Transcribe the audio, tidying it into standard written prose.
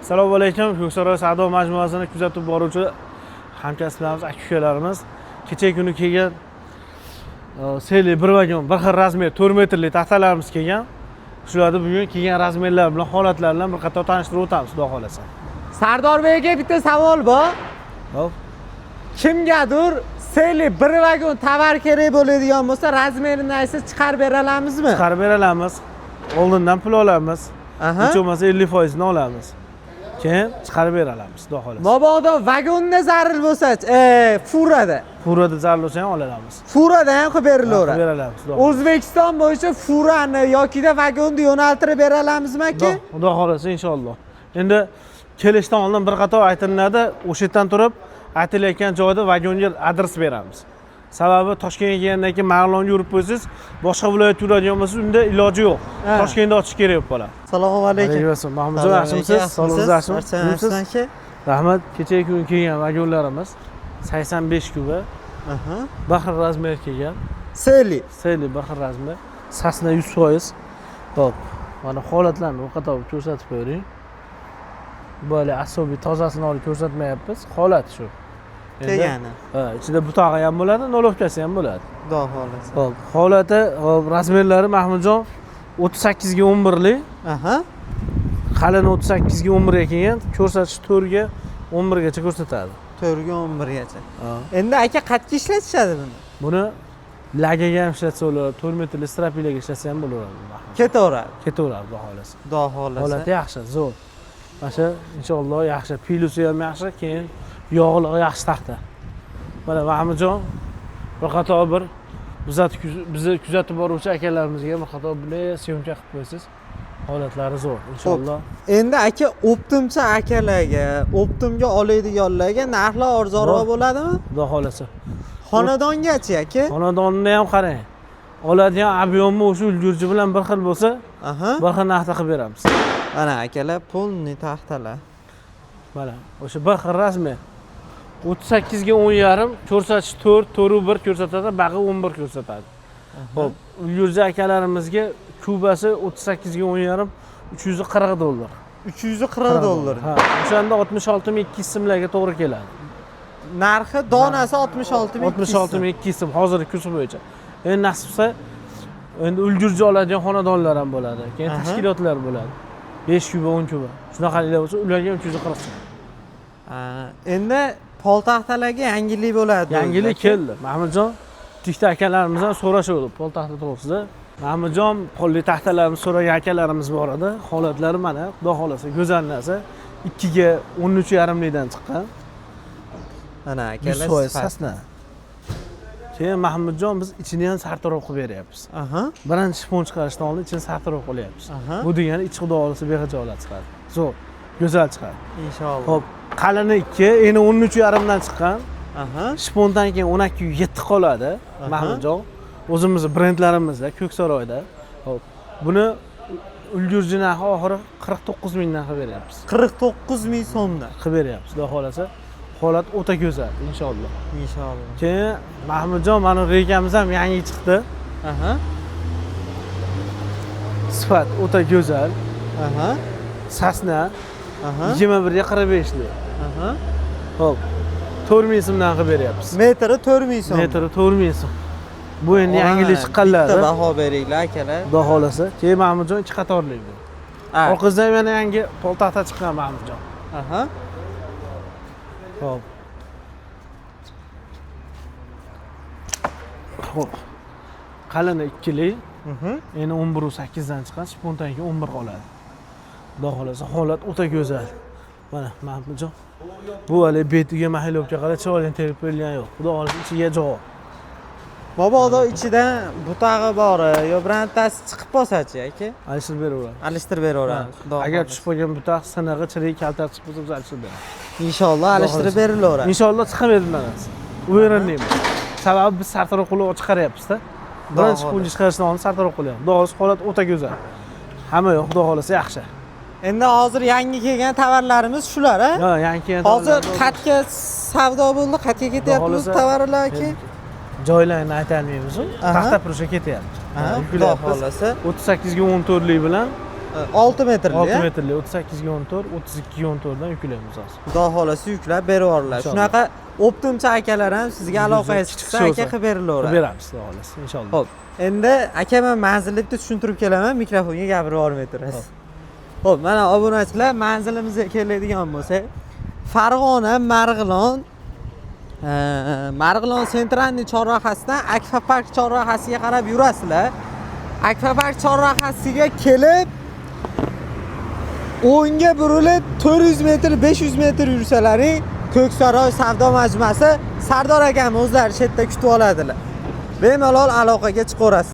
Assalomu alaykum. Ko'ksaroy savdo majmuasini kuzatib boruvchi hamkasblarimiz, aka-ukalarimiz kecha kuni kelgan seli bir vagon bir xil razmer 4 metrli taxtalarimiz kelgan. Shularni bugun kelgan razmerlar bilan holatlar bilan bir qator tanishtirib o'tamiz, xudo xolasa. Sardor Beyga bitta savol bor. Hop. Kimgadir seli bir vagon tovar kerak bo'ladigan bo'lsa, razmerini aytsa chiqarib bera olamizmi? Chiqarib bera olamiz. Oldindan pul olamiz. Hech bo'lmasa 50% ni olamiz. Keyin chiqarib bera olamiz, xudo xolasa. Mabodo vagonda zarur bo'lsa-chi, furada. Furada zarur bo'lsa ham ola olamiz. Furada ham qilib berilaveradi. Bera olamiz. O'zbekiston bo'yicha furani yokida vagonni yo'naltirib bera olamizmi aka? Xudo xolasa inshaalloh. Endi kelishdan oldin bir qator aytiladi, o'sha yerdan turib aytilayotgan joyda vagonga adres beramiz. Sababi Toshkentga kelgandan keyin Marg'ilonga yurib qo'ysangiz, boshqa viloyatga yuradigan bo'lsa, unda iloji yo'q. Toshkentda ochish kerak bo'lib qoladi. Assalomu alaykum. Alaykum. Mahmudjon, yaxshimisiz? Sog'ligingiz yaxshimi? Rahmat. Kecha kun kelgan vagonlarimiz 85 kuba. Bir xil razmer kelgan. Seli bir xil razmer. Sasna 100%. Xo'p. Mana holatlarni o'qatib ko'rsatib qo'ying. Böyle asobiy tozasini olib ko'rsatmayapmiz. Holat shu. Kelgani. Ichida butog'i ham bo'ladi, nolovkasi ham bo'ladi. Xudo xolasa. Xo'p, holati, razmerlari Mahmudjon 38 ga 11 lik. Qalin 38 ga 11 ga kelgan, ko'rsatish 4 ga 11 gacha ko'rsatadi. 4 ga 11 gacha. Endi aka qatga ishlatishadi buni? Buni lagaga ham ishlatsa bo'ladi, 4 metrli strapilaga ishlatsa ham bo'laveradi. Ketaveradi. Ketaveradi, xudo xolasa. Xudo xolasa. Holati yaxshi, zo'r. Mana inshaalloh yaxshi, pilusi ham yaxshi, keyin yog'lig'i yaxshi taxta. Mana Mahmudjon bir qator bir bizni kuzatib boruvchi akalarimizga bir qator bunday syomka qilib qo'ysiz. Holatlari zo'r, inshaalloh. Endi aka optimcha akalarga, optimga oladiganlarga narxlar arzonroq bo'ladimi? Xudo xolasa. Xonadongachi aka? Xonadonni ham qarang. Oladigan ob'yomni o'sha ulgurji bilan bir xil bo'lsa, bir xil narxda qilib beramiz. Mana akalar polni taxtalar. Mana o'sha bir xil razmer. 38 ga 10,5, ko'rsatish 4, 4,1 ko'rsatadi, bag'i 11 ko'rsatadi. Xo'p, ulgurji akalarimizga kubasi 38 ga 10,5, 340 dollar. 340 dollar. Ha, o'shanda 66,2 so'mlarga to'g'ri keladi. Narxi donasi 66,2 so'm hozirgi kurs bo'yicha. Endi nasib qilsa, endi ulgurji oladigan xonadonlar ham bo'ladi. Keyin tashkilotlar bo'ladi. 5 kuba, 10 kuba. Shunaqalar bo'lsa, ularga 340 so'm. Endi poltaxtalarga yangilik bo'ladi. Yangilik keldi. Mahmudjon, tikta akalarimizdan so'rashuvdi poltaxta to'g'risida. Mahmudjon, polli taxtalarimiz so'ragan akalarimiz bor edi. Holatlari mana, xudo xolasa, go'zal narsa. 2 ga 13,5 likdan chiqqan. Mana akalar sasna. Keyin Mahmudjon biz ichini ham sartaroq qilib beryapmiz. Birinchi shifon chiqarishdan oldin ichini sartaroq qilyapmiz. Bu degani ichi xudo xolasa bexijolat chiqadi. Zo'r, go'zal chiqadi. Inshaalloh. Xo'p, qalini 2, eni 13,5 dan chiqqan. Shiffondan keyin 12,7 qoladi. Mahmudjon, o'zimiz brendlarimizda Ko'ksaroyda. Xo'p, buni ulgurji narxi oxiri 49 mingdan qilib beryapmiz. 49 ming so'mdan qilib beryapmiz, xudo xolasa. Holat o'ta go'zal, inshaalloh. Inshaalloh. Keyin Mahmudjon, mana rekamiz ham yangi chiqdi. Sifat o'ta go'zal. Sasna 21 ga 45 lik. Xo'p. 4 ming so'mdan qilib beryapmiz. Metri 4 ming so'm. Metri 4 ming so'm. Bu endi yangilik chiqqanlari. Bitta baho beringlar akalar. Xudo xolasa. Keyin Mahmudjon 2 qatorlik bu. Orqasidan yana yangi poltaxta chiqqan Mahmudjon. Xo'p. Xo'p. Qalini 2 lik. Endi 11,8 dan chiqqan, shiffondan keyin 11 qoladi. Xudo xolasa, holat o'ta go'zal. Mana Mahmudjon. Bu hali betiga mahilovga qarab chiroyli terib qo'yilgan yo'q. Xudo xolasa ichiga javob. Mabodo ichidan butog'i bor, yo birontasi chiqib qolsa-chi aka? Alishtirib beraveramiz. Alishtirib beraveramiz. Agar tushib qolgan butog' sinig'i, chirik, kaltar chiqib qolsa, biz alishtirib beramiz. Inshaalloh alishtirib berilaveradi. Inshaalloh chiqib beriladi. O'yinlaymiz. Sababi biz sartaroq qilib chiqaryapmiz-da. Birinchi pulni chiqarishdan oldin sartaroq qilyapmiz. Xudo xolasa, holat o'ta go'zal. Hamma yo'q, xudo xolasa yaxshi. Endi hozir yangi kelgan tovarlarimiz shular, ha? Yo'q, yangi kelgan. Hozir qatga savdo bo'ldi, qatga ketyapmiz tovarlar aka. Joylarni aytolmaymiz. Taxta purusha ketyapti. Xudo xolasa. 38 ga 14 lik bilan 6 metrli. 6 metrli 38 ga 14, 32 ga 14 dan yuklaymiz hozir. Xudo xolasa yuklab berib yuborlar. İnşallah. Shunaqa optimcha akalar ham sizga aloqangiz chiqsa aka qilib Qilib berilaveradi. beramiz, xudo xolasa, inshaalloh. Xo'p, endi aka men manzilni bitta tushuntirib kelaman, mikrofonga gapirib yubormay turasiz. Xo'p, mana obunachilar manzilimizga keladigan bo'lsak, Farg'ona Marg'ilon sentralniy chorrahasidan Akvapark chorrahasiga qarab yurasizlar. Akvapark chorrahasiga kelib o'ngga burilib 400 metr, 500 metr yursalaring Ko'ksaroy savdo majmuasi Sardor akam o'zlari chetda kutib oladilar. Bemalol aloqaga chiqaverasiz.